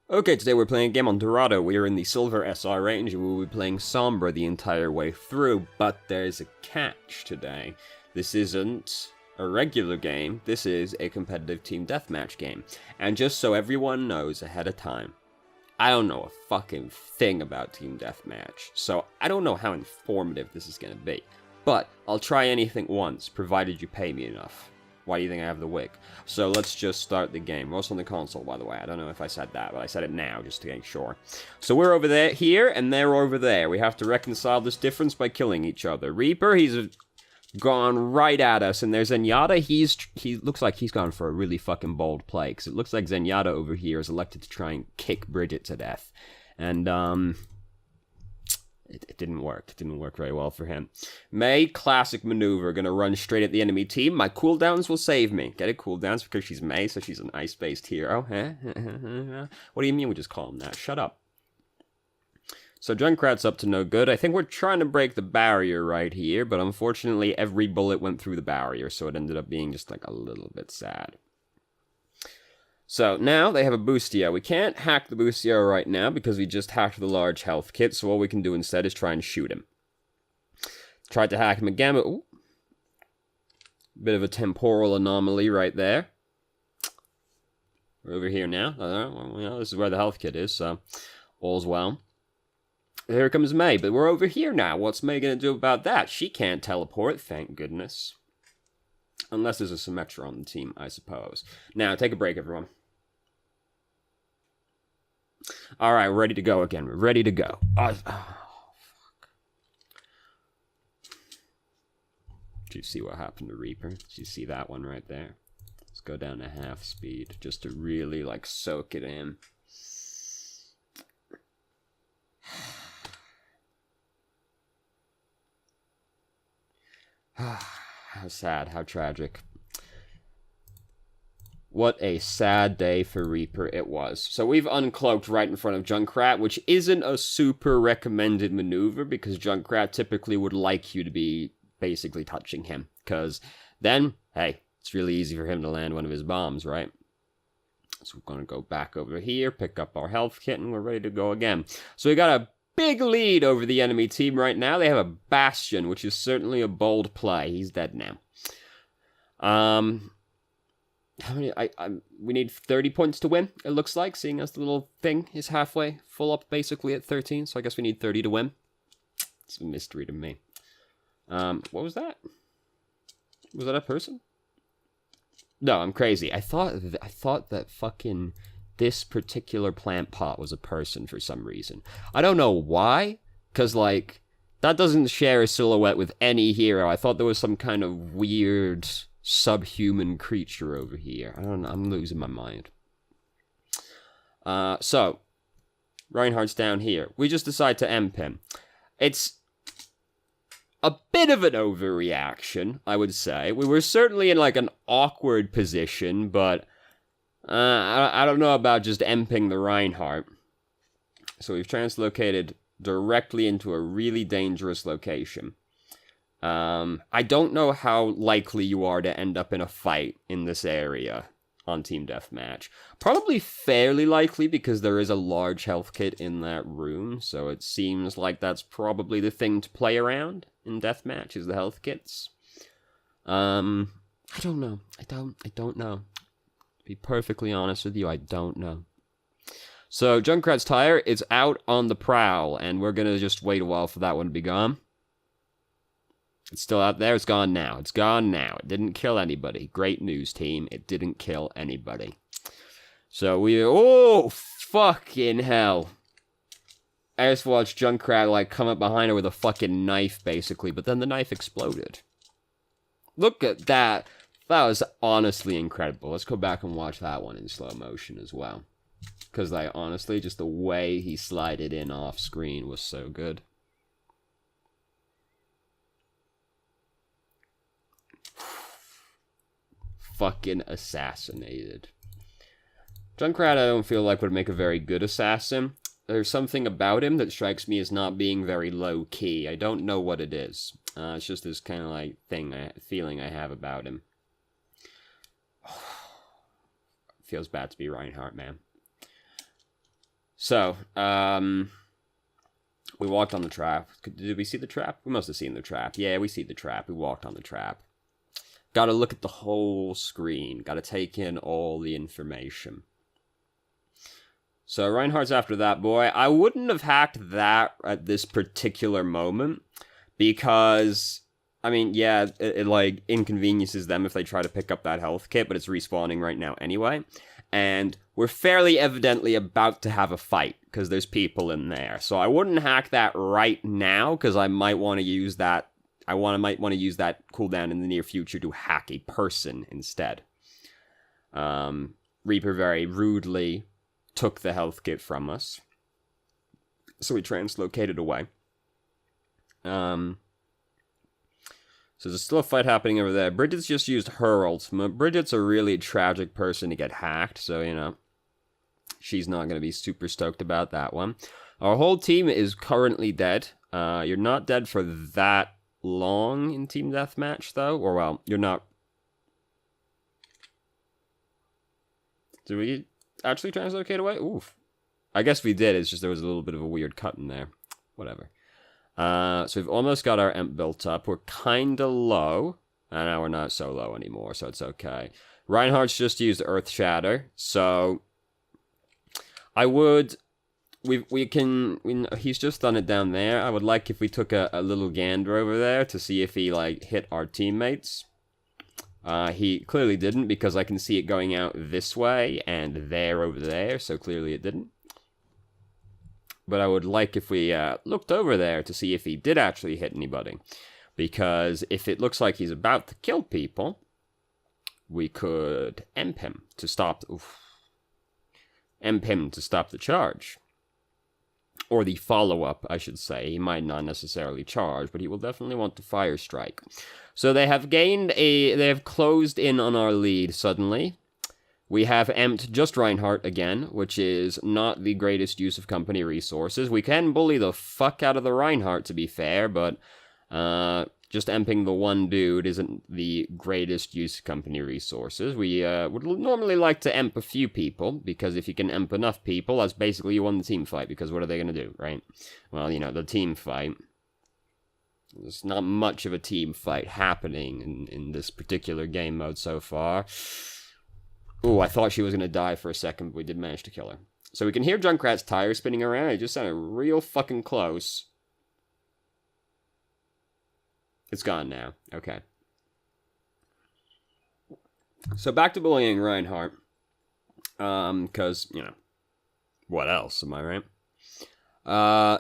Okay, today we're playing a game on Dorado. We are in the Silver SR range and we'll be playing Sombra the entire way through, but there's a catch today. This isn't a regular game, this is a competitive team deathmatch game. And just so everyone knows ahead of time, I don't know a fucking thing about team deathmatch, so I don't know how informative this is gonna be. But I'll try anything once, provided you pay me enough. Why do you think I have the wig? So let's just start the game. We're also on the console, by the way. I don't know if I said that, but I said it now, just to make sure. So we're over there, here, and they're over there. We have to reconcile this difference by killing each other. Reaper, he's gone right at us, and there's Zenyatta. He looks like he's gone for a really fucking bold play, because it looks like Zenyatta over here is elected to try and kick Bridget to death. And, It didn't work. It didn't work very well for him. Mei, classic maneuver, gonna run straight at the enemy team. My cooldowns will save me. Get it? Cooldowns because she's Mei, so she's an ice-based hero. What do you mean we just call him that? Shut up. So Junkrat's up to no good. I think we're trying to break the barrier right here, but unfortunately every bullet went through the barrier, so it ended up being just like a little bit sad. So, now they have a Boostio. We can't hack the Boostio right now because we just hacked the large health kit, so all we can do instead is try and shoot him. Tried to hack him again, but ooh, bit of a temporal anomaly right there. We're over here now. This is where the health kit is, so all's well. Here comes Mei, but we're over here now. What's Mei gonna do about that? She can't teleport, thank goodness. Unless there's a Symmetra on the team, I suppose. Now, take a break, everyone. Alright, we're ready to go again. We're ready to go. Oh, fuck. Did you see what happened to Reaper? Did you see that one right there? Let's go down to half speed, just to really, like, soak it in. How sad, how tragic. What a sad day for Reaper it was. So we've uncloaked right in front of Junkrat, which isn't a super recommended maneuver, because Junkrat typically would like you to be basically touching him. Because then, hey, it's really easy for him to land one of his bombs, right? So we're going to go back over here, pick up our health kit, and we're ready to go again. So we got a big lead over the enemy team right now. They have a Bastion, which is certainly a bold play. He's dead now. How many? We need 30 points to win, it looks like, seeing as the little thing is halfway full up, basically at 13, so I guess we need 30 to win. It's a mystery to me. What was that? Was that a person? No, I'm crazy. I thought that fucking this particular plant pot was a person for some reason. I don't know why, because, like, that doesn't share a silhouette with any hero. I thought there was some kind of weird subhuman creature over here. I don't know. I'm losing my mind. So, Reinhardt's down here. We just decide to emp him. It's a bit of an overreaction, I would say. We were certainly in, like, an awkward position, but I don't know about just emping the Reinhardt. So we've translocated directly into a really dangerous location. I don't know how likely you are to end up in a fight in this area on Team Deathmatch. Probably fairly likely because there is a large health kit in that room, so it seems like that's probably the thing to play around in Deathmatch, is the health kits. I don't know. I don't know. To be perfectly honest with you, I don't know. So, Junkrat's tire is out on the prowl, and we're gonna just wait a while for that one to be gone. It's still out there. It's gone now. It's gone now. It didn't kill anybody. Great news, team. It didn't kill anybody. So we... Oh, fucking hell. I just watched Junkrat, like, come up behind her with a fucking knife, basically. But then the knife exploded. Look at that. That was honestly incredible. Let's go back and watch that one in slow motion as well. Because, like, honestly, just the way he slided in off screen was so good. Fucking assassinated. Junkrat, I don't feel like would make a very good assassin. There's something about him that strikes me as not being very low-key. I don't know what it is. It's just this kind of, like, feeling I have about him. Feels bad to be Reinhardt, man. So, we walked on the trap. Did we see the trap? We must have seen the trap. Yeah, we see the trap. We walked on the trap. Gotta look at the whole screen. Gotta take in all the information. So, Reinhardt's after that boy. I wouldn't have hacked that at this particular moment, because, I mean, yeah, it like, inconveniences them if they try to pick up that health kit, but it's respawning right now anyway. And we're fairly evidently about to have a fight, because there's people in there. So I wouldn't hack that right now, because I might want to use that. Might want to use that cooldown in the near future to hack a person instead. Reaper very rudely took the health kit from us, so we translocated away. So there's still a fight happening over there. Bridget's just used her ultimate. Bridget's a really tragic person to get hacked, so, you know, she's not going to be super stoked about that one. Our whole team is currently dead. You're not dead for that long in Team Deathmatch, though. Or, well, you're not... Did we actually translocate away? Oof. I guess we did, it's just there was a little bit of a weird cut in there. Whatever. So we've almost got our emp built up. We're kinda low. And now we're not so low anymore, so it's okay. Reinhardt's just used Earth Shatter, so I would... he's just done it down there. I would like if we took a little gander over there to see if he, like, hit our teammates. He clearly didn't, because I can see it going out this way and there over there, so clearly it didn't. But I would like if we looked over there to see if he did actually hit anybody. Because if it looks like he's about to kill people, we could emp him to stop... Emp him to stop the charge. Or the follow-up, I should say. He might not necessarily charge, but he will definitely want to fire strike. So they have they have closed in on our lead suddenly. We have emped just Reinhardt again, which is not the greatest use of company resources. We can bully the fuck out of the Reinhardt, to be fair, but just emping the one dude isn't the greatest use of company resources. We would normally like to emp a few people, because if you can emp enough people, that's basically you won the team fight, because what are they going to do, right? Well, you know, the team fight. There's not much of a team fight happening in this particular game mode so far. Ooh, I thought she was going to die for a second, but we did manage to kill her. So we can hear Junkrat's tire spinning around. It just sounded real fucking close. It's gone now. Okay. So back to bullying Reinhardt. Because, you know, what else, am I right?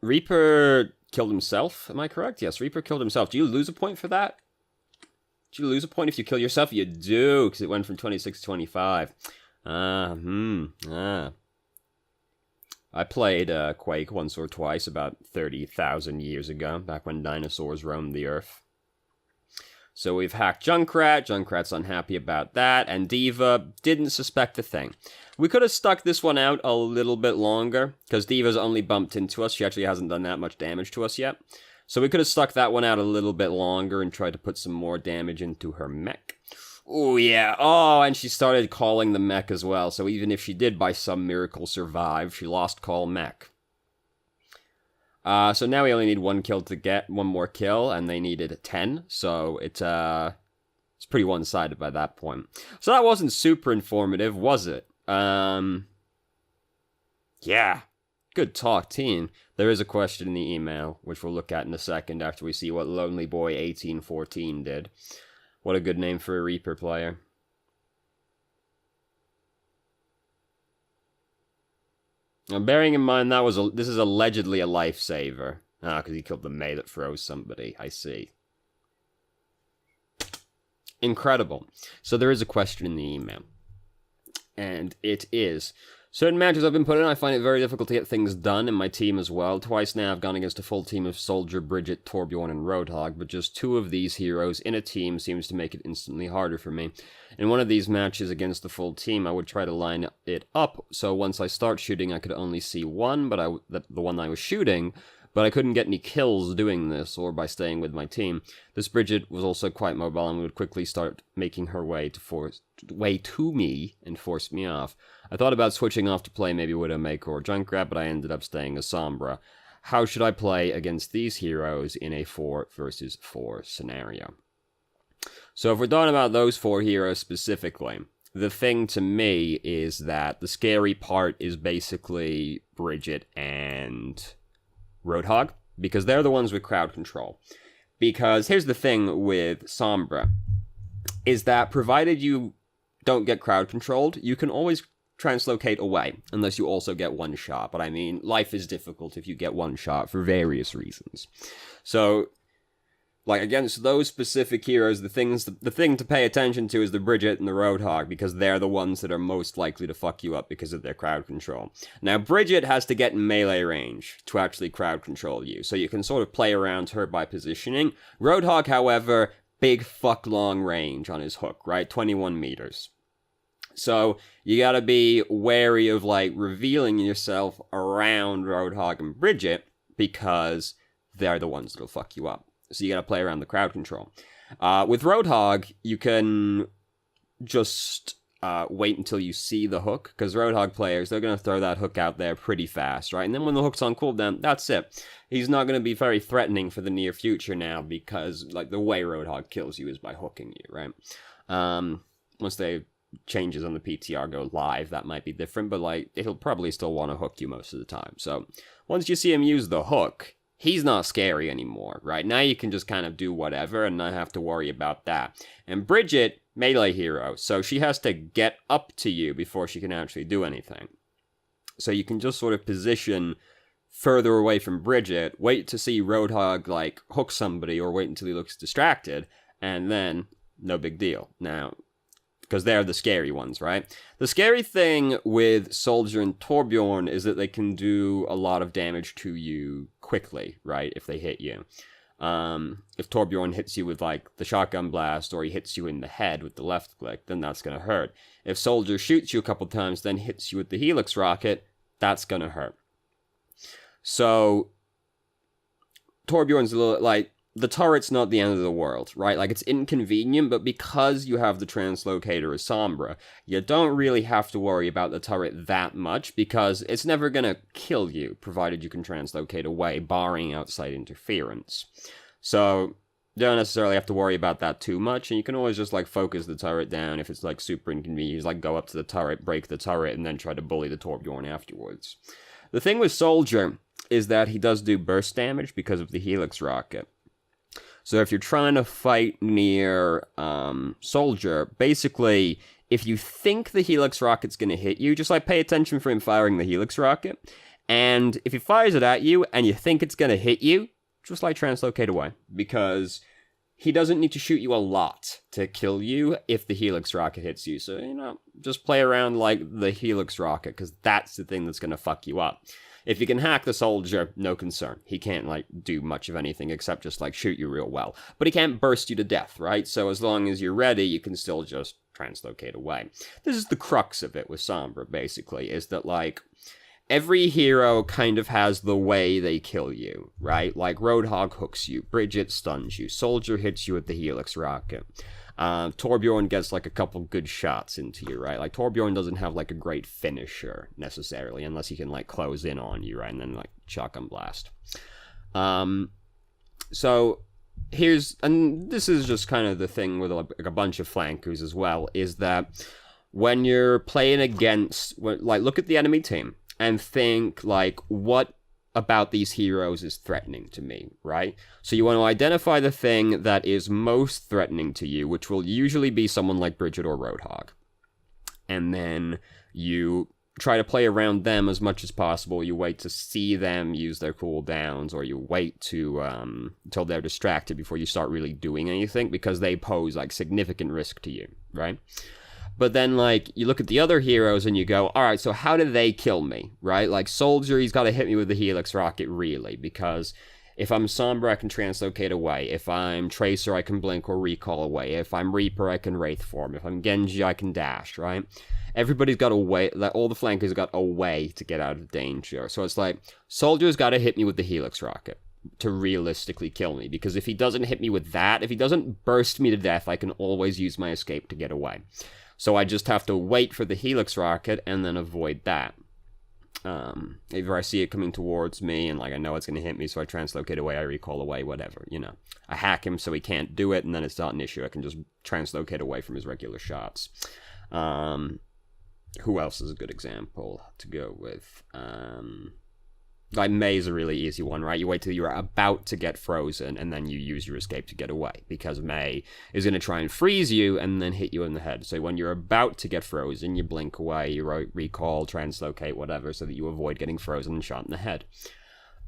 Reaper killed himself, am I correct? Yes, Reaper killed himself. Do you lose a point for that? Do you lose a point if you kill yourself? You do, because it went from 26 to 25. I played Quake once or twice about 30,000 years ago, back when dinosaurs roamed the earth. So we've hacked Junkrat. Junkrat's unhappy about that, and Diva didn't suspect a thing. We could have stuck this one out a little bit longer, because Diva's only bumped into us. She actually hasn't done that much damage to us yet. So we could have stuck that one out a little bit longer and tried to put some more damage into her mech. Oh, yeah. Oh, and she started calling the mech as well. So even if she did, by some miracle, survive, she lost call mech. So now we only need one kill to get one more kill, and they needed 10. So it's pretty one-sided by that point. So that wasn't super informative, was it? Yeah. Good talk, team. There is a question in the email, which we'll look at in a second after we see what Lonely Boy 1814 did. What a good name for a Reaper player. Now, bearing in mind this is allegedly a lifesaver. Ah, because he killed the May that froze somebody. I see. Incredible. So there is a question in the email. And it is... Certain matches I've been put in, I find it very difficult to get things done in my team as well. Twice now I've gone against a full team of Soldier, Bridget, Torbjorn, and Roadhog, but just two of these heroes in a team seems to make it instantly harder for me. In one of these matches against the full team, I would try to line it up, so once I start shooting I could only see one, but the one I was shooting, but I couldn't get any kills doing this or by staying with my team. This Bridget was also quite mobile and would quickly start making her way to me and force me off. I thought about switching off to play maybe Widowmaker or Junkrat, but I ended up staying as Sombra. How should I play against these heroes in a 4 versus 4 scenario? So if we're talking about those 4 heroes specifically, the thing to me is that the scary part is basically Bridget and Roadhog, because they're the ones with crowd control. Because here's the thing with Sombra, is that provided you don't get crowd controlled, you can always translocate away, unless you also get one shot. But I mean, life is difficult if you get one shot for various reasons. So, like, against those specific heroes, the thing to pay attention to is the Bridget and the Roadhog, because they're the ones that are most likely to fuck you up because of their crowd control. Now, Bridget has to get in melee range to actually crowd control you, so you can sort of play around her by positioning. Roadhog, however, big fuck long range on his hook, right? 21 meters. So, you gotta be wary of, like, revealing yourself around Roadhog and Bridget, because they're the ones that'll fuck you up. So you gotta play around the crowd control. With Roadhog, you can just wait until you see the hook, because Roadhog players, they're gonna throw that hook out there pretty fast, right? And then when the hook's on cooldown, that's it. He's not gonna be very threatening for the near future now, because, like, the way Roadhog kills you is by hooking you, right? Once they changes on the PTR go live, that might be different, but, like, he'll probably still want to hook you most of the time. So, once you see him use the hook, he's not scary anymore, right? Now you can just kind of do whatever and not have to worry about that. And Bridget, melee hero, so she has to get up to you before she can actually do anything. So you can just sort of position further away from Bridget, wait to see Roadhog, like, hook somebody, or wait until he looks distracted, and then, no big deal. Now, because they're the scary ones, right? The scary thing with Soldier and Torbjorn is that they can do a lot of damage to you quickly, right? If they hit you. If Torbjorn hits you with, like, the shotgun blast, or he hits you in the head with the left click, then that's gonna hurt. If Soldier shoots you a couple times, then hits you with the Helix rocket, that's gonna hurt. So, Torbjorn's a little, like, the turret's not the end of the world, right? Like, it's inconvenient, but because you have the translocator as Sombra, you don't really have to worry about the turret that much, because it's never gonna kill you, provided you can translocate away, barring outside interference. So, you don't necessarily have to worry about that too much, and you can always just, like, focus the turret down if it's, like, super inconvenient. You just, like, go up to the turret, break the turret, and then try to bully the Torbjorn afterwards. The thing with Soldier is that he does do burst damage because of the Helix rocket. So if you're trying to fight near Soldier, basically, if you think the Helix rocket's going to hit you, just, like, pay attention for him firing the Helix rocket. And if he fires it at you and you think it's going to hit you, just, like, translocate away. Because he doesn't need to shoot you a lot to kill you if the Helix rocket hits you. So, you know, just play around, like, the Helix rocket, because that's the thing that's going to fuck you up. If you can hack the Soldier, no concern. He can't, like, do much of anything except just, like, shoot you real well. But he can't burst you to death, right? So as long as you're ready, you can still just translocate away. This is the crux of it with Sombra, basically, is that, like, every hero kind of has the way they kill you, right? Like, Roadhog hooks you, Bridget stuns you, Soldier hits you with the Helix rocket. Torbjorn gets, like, a couple good shots into you, right? Like, Torbjorn doesn't have, like, a great finisher, necessarily, unless he can, like, close in on you, right? And then, like, shotgun blast. So, and this is just kind of the thing with, like, a bunch of flankers as well, is that when you're playing against, like, look at the enemy team, and think, like, what about these heroes is threatening to me, right? So you want to identify the thing that is most threatening to you, which will usually be someone like Bridget or Roadhog. And then you try to play around them as much as possible. You wait to see them use their cooldowns, or you wait to until they're distracted before you start really doing anything, because they pose, like, significant risk to you, right? But then, like, you look at the other heroes and you go, alright, so how do they kill me, right? Like, Soldier, he's got to hit me with the Helix rocket, really, because If I'm Sombra, I can translocate away. If I'm Tracer, I can blink or recall away. If I'm Reaper, I can Wraith form. If I'm Genji, I can dash, right? Everybody's got a way, all the flankers got a way to get out of danger. So it's like, Soldier's got to hit me with the Helix Rocket to realistically kill me. Because if he doesn't hit me with that, if he doesn't burst me to death, I can always use my escape to get away. So I just have to wait for the Helix Rocket and then avoid that. Either I see it coming towards me and like I know it's going to hit me, so I translocate away, I recall away, whatever, you know. I hack him so he can't do it, and then it's not an issue. I can just translocate away from his regular shots. Who else is a good example to go with? Like, Mei's a really easy one, right? You wait till you're about to get frozen, and then you use your escape to get away, because Mei is going to try and freeze you, and then hit you in the head. So when you're about to get frozen, you blink away, you recall, translocate, whatever, so that you avoid getting frozen and shot in the head.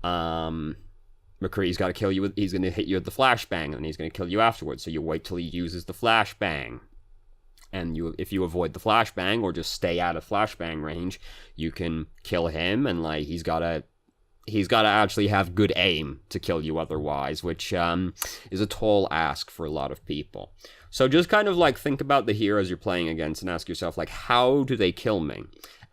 McCree's got to kill you with, he's going to hit you with the flashbang, and then he's going to kill you afterwards, so you wait till he uses the flashbang. And if you avoid the flashbang, or just stay out of flashbang range, you can kill him, and like, he's got to actually have good aim to kill you otherwise, which is a tall ask for a lot of people. So just kind of like think about the heroes you're playing against and ask yourself, like, how do they kill me?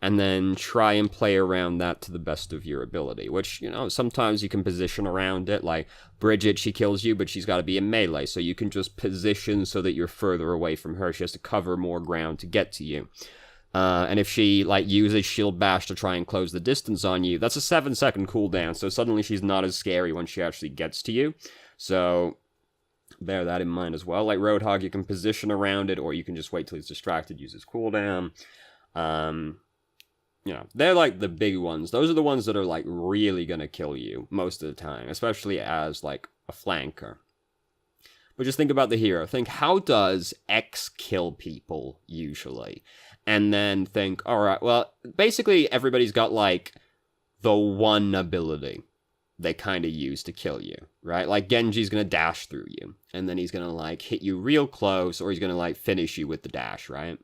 And then try and play around that to the best of your ability, which, you know, sometimes you can position around it. Like Bridget, she kills you, but she's got to be in melee, so you can just position so that you're further away from her. She has to cover more ground to get to you. And if she, like, uses Shield Bash to try and close the distance on you, that's a 7-second cooldown, so suddenly she's not as scary when she actually gets to you. So, bear that in mind as well. Like Roadhog, you can position around it, or you can just wait till he's distracted, use his cooldown. You know, they're, like, the big ones. Those are the ones that are, like, really gonna kill you most of the time, especially as, like, a flanker. But just think about the hero. Think, how does X kill people, usually? And then think, alright, well, basically everybody's got, like, the one ability they kind of use to kill you, right? Like, Genji's gonna dash through you, and then he's gonna, like, hit you real close, or he's gonna, like, finish you with the dash, right?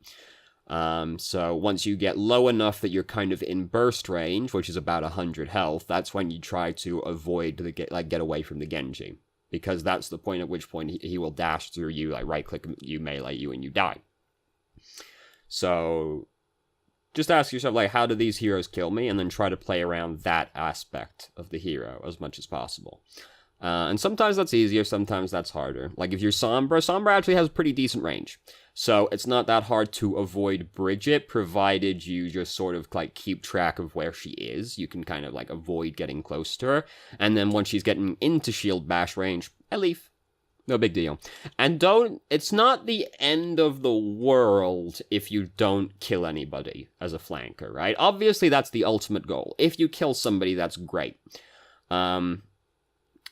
So once you get low enough that you're kind of in burst range, which is about 100 health, that's when you try to avoid the get away from the Genji. Because that's the point at which point he will dash through you, like, right-click you, melee you, and you die. So, just ask yourself, like, how do these heroes kill me? And then try to play around that aspect of the hero as much as possible. And sometimes that's easier, sometimes that's harder. Like, if you're Sombra actually has pretty decent range. So, it's not that hard to avoid Bridget, provided you just sort of, like, keep track of where she is. You can kind of, like, avoid getting close to her. And then once she's getting into Shield Bash range, I leave. No big deal. And it's not the end of the world if you don't kill anybody as a flanker, right? Obviously, that's the ultimate goal. If you kill somebody, that's great.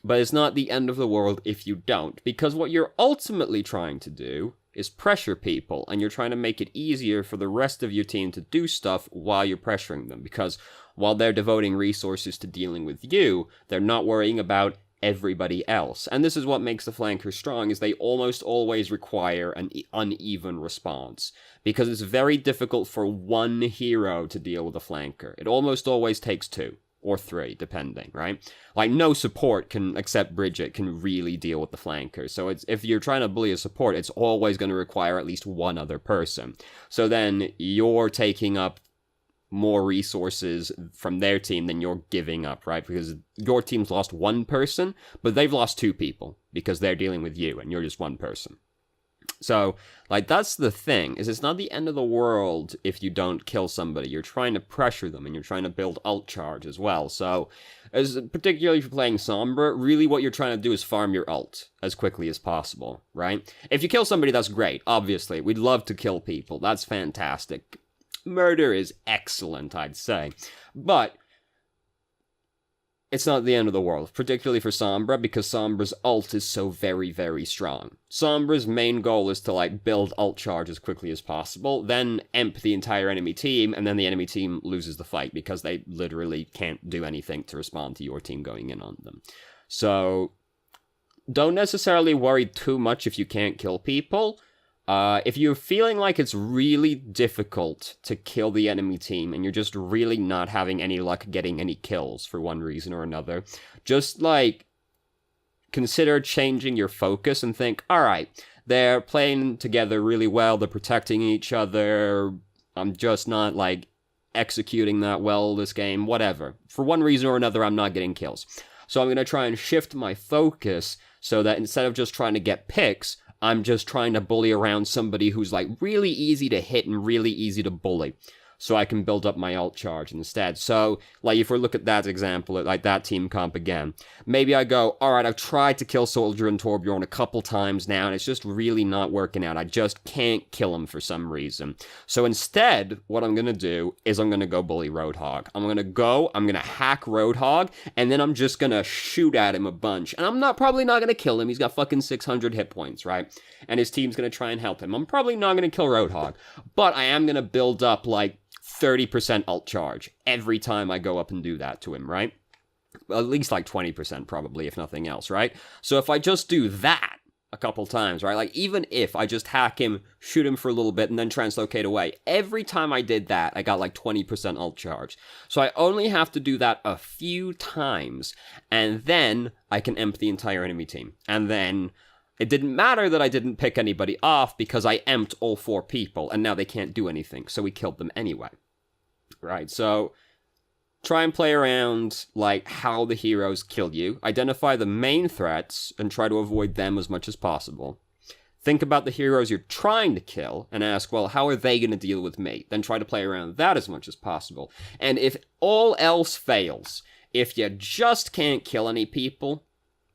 But it's not the end of the world if you don't, because what you're ultimately trying to do is pressure people, and you're trying to make it easier for the rest of your team to do stuff while you're pressuring them, because while they're devoting resources to dealing with you, they're not worrying about everybody else. And this is what makes the flankers strong, is they almost always require an uneven response, because it's very difficult for one hero to deal with a flanker. It almost always takes 2 or 3, depending, right? Like, no support can, except Bridget, can really deal with the flanker. So if you're trying to bully a support, it's always going to require at least one other person. So then you're taking up more resources from their team than you're giving up, right? Because your team's lost one person, but they've lost 2 people because they're dealing with you and you're just one person. So, like, that's the thing, is it's not the end of the world if you don't kill somebody. You're trying to pressure them, and you're trying to build ult charge as well. So, particularly if you're playing Sombra, really what you're trying to do is farm your ult as quickly as possible, right? If you kill somebody, that's great, obviously. We'd love to kill people. That's fantastic. Murder is excellent, I'd say. But it's not the end of the world, particularly for Sombra, because Sombra's ult is so very, very strong. Sombra's main goal is to, like, build ult charge as quickly as possible, then emp the entire enemy team, and then the enemy team loses the fight, because they literally can't do anything to respond to your team going in on them. So, don't necessarily worry too much if you can't kill people. If you're feeling like it's really difficult to kill the enemy team, and you're just really not having any luck getting any kills for one reason or another, just, like, consider changing your focus and think, alright, they're playing together really well, they're protecting each other, I'm just not, like, executing that well this game, whatever. For one reason or another, I'm not getting kills. So I'm going to try and shift my focus so that instead of just trying to get picks, I'm just trying to bully around somebody who's, like, really easy to hit and really easy to bully. So I can build up my alt charge instead. So, like, if we look at that example, like that team comp again, maybe I go, alright, I've tried to kill Soldier and Torbjorn a couple times now, and it's just really not working out. I just can't kill him for some reason. So instead, what I'm gonna do is I'm gonna go bully Roadhog. I'm gonna hack Roadhog, and then I'm just gonna shoot at him a bunch. And I'm probably not gonna kill him. He's got fucking 600 hit points, right? And his team's gonna try and help him. I'm probably not gonna kill Roadhog, but I am gonna build up, like, 30% alt charge every time I go up and do that to him, right? At least like 20% probably, if nothing else, right? So if I just do that a couple times, right? Like, even if I just hack him, shoot him for a little bit, and then translocate away, every time I did that, I got like 20% alt charge. So I only have to do that a few times, and then I can emp the entire enemy team. And then it didn't matter that I didn't pick anybody off because I emped all 4 people, and now they can't do anything, so we killed them anyway. Right, so try and play around, like, how the heroes kill you. Identify the main threats and try to avoid them as much as possible. Think about the heroes you're trying to kill and ask, well, how are they going to deal with me? Then try to play around that as much as possible. And if all else fails, if you just can't kill any people,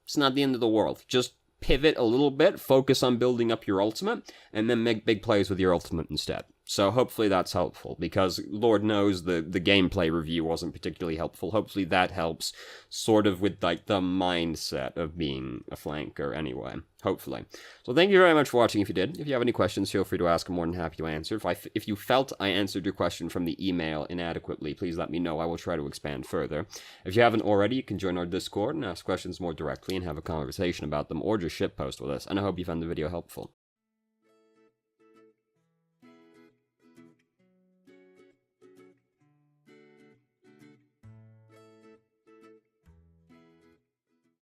it's not the end of the world. Just pivot a little bit, focus on building up your ultimate, and then make big plays with your ultimate instead. So hopefully that's helpful, because Lord knows the gameplay review wasn't particularly helpful. Hopefully that helps sort of with, like, the mindset of being a flanker anyway. Hopefully. So thank you very much for watching if you did. If you have any questions, feel free to ask. I'm more than happy to answer. If you felt I answered your question from the email inadequately, please let me know. I will try to expand further. If you haven't already, you can join our Discord and ask questions more directly and have a conversation about them, or just shitpost with us. And I hope you found the video helpful.